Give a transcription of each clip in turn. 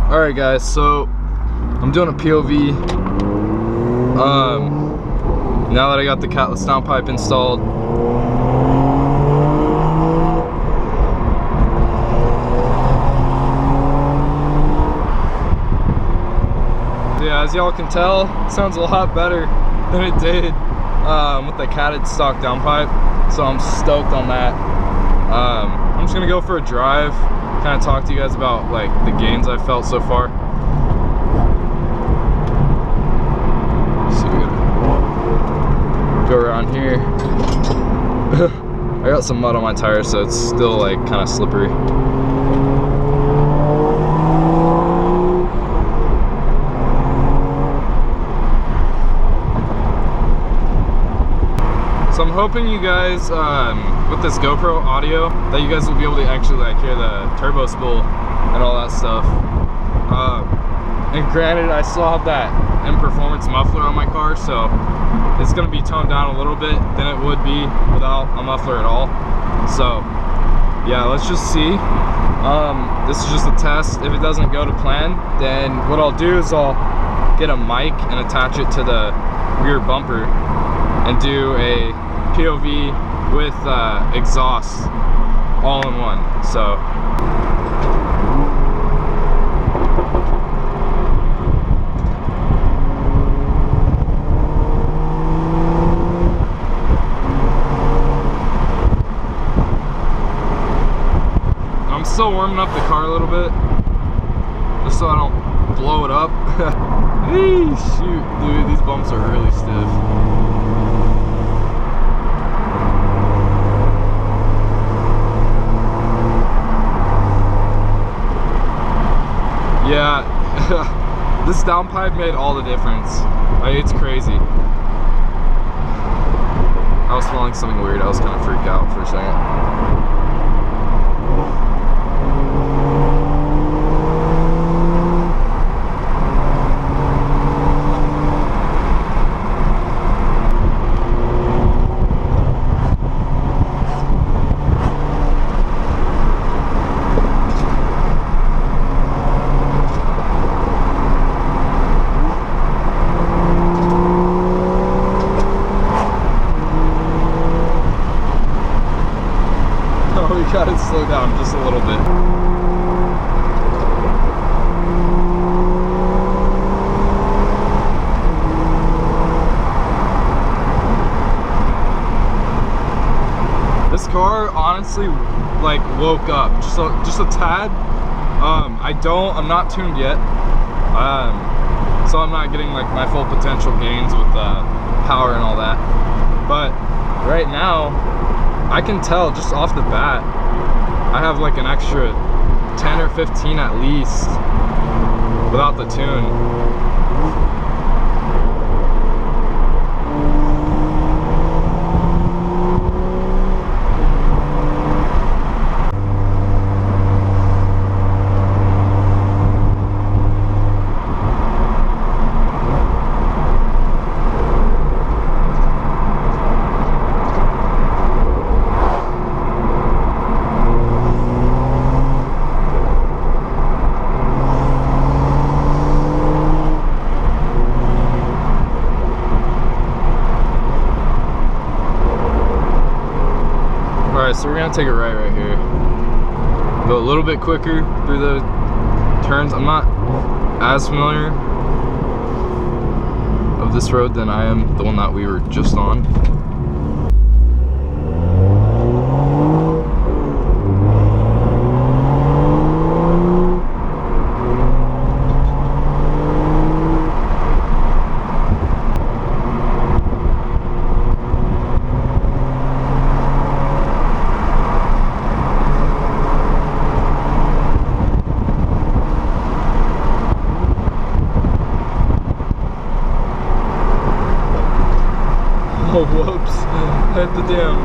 Alright guys, so I'm doing a POV. Now that I got the Catless downpipe installed. Yeah, as y'all can tell, it sounds a lot better than it did with the catted stock downpipe. So I'm stoked on that. I'm just gonna go for a drive, kind of talk to you guys about like the gains I've felt so far. So we're gonna go around here. I got some mud on my tires, so it's still like kind of slippery. So I'm hoping you guys, with this GoPro audio, that you guys will be able to actually like hear the turbo spool and all that stuff. And granted, I still have that M Performance muffler on my car, so it's gonna be toned down a little bit than it would be without a muffler at all. So yeah, let's just see. This is just a test. If it doesn't go to plan, then what I'll do is I'll get a mic and attach it to the rear bumper and do a POV with exhaust all in one. So I'm still warming up the car a little bit just so I don't blow it up. Hey, shoot, dude, these bumps are really stiff. Yeah, this downpipe made all the difference. Like, it's crazy. I was smelling something weird. I was kind of freaked out for a second. We gotta slow down just a little bit. This car honestly like woke up just a tad. I'm not tuned yet, so I'm not getting like my full potential gains with power and all that. But right now, I can tell just off the bat, I have like an extra 10 or 15 at least without the tune. Alright, so we're gonna take a right here. Go a little bit quicker through the turns. I'm not as familiar of this road than I am the one that we were just on. Oh, whoops. Hit the dam.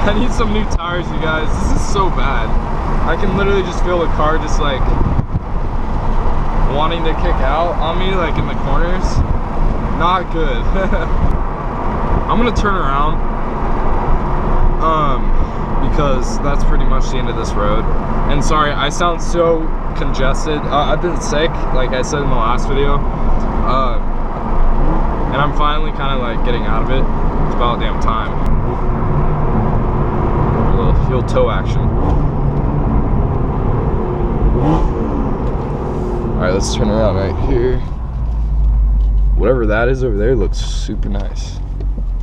I need some new tires, you guys. This is so bad. I can literally just feel the car just like wanting to kick out on me, like in the corners. Not good. I'm gonna turn around because that's pretty much the end of this road. And sorry, I sound so congested. I've been sick, like I said in the last video, and I'm finally kind of like getting out of it. It's about damn time. A little heel toe action. All right, let's turn around right here. Whatever that is over there looks super nice.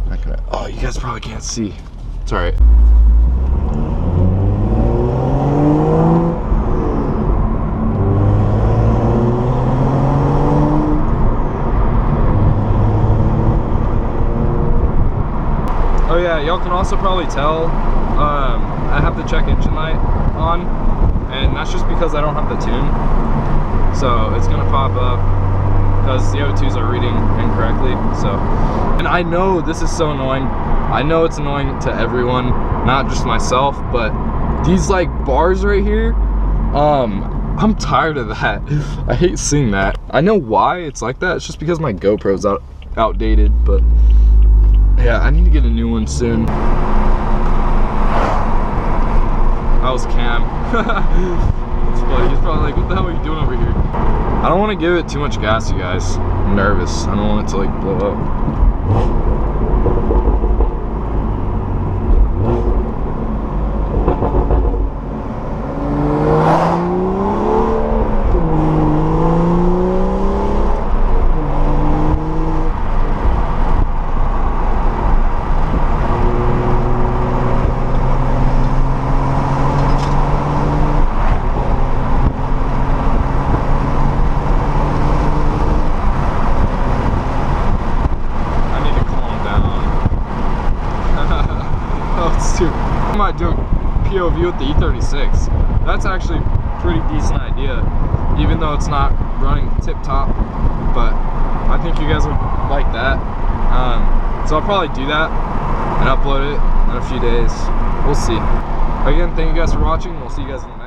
Not gonna, oh, you guys probably can't see. It's all right. Oh yeah, y'all can also probably tell I have the check engine light on, and that's just because I don't have the tune. So it's gonna pop up because the O2s are reading incorrectly. So, and I know this is so annoying. I know it's annoying to everyone, not just myself, but these like bars right here, I'm tired of that. I hate seeing that. I know why it's like that. It's just because my GoPro's outdated, but yeah, I need to get a new one soon. That was Cam. It's funny. He's probably like, what the hell are you doing over here? I don't want to give it too much gas, you guys. I'm nervous. I don't want it to like blow up. I might do a POV with the E36. That's actually a pretty decent idea, even though it's not running tip top, but I think you guys would like that. So I'll probably do that and upload it in a few days. We'll see. Again, thank you guys for watching. We'll see you guys in the next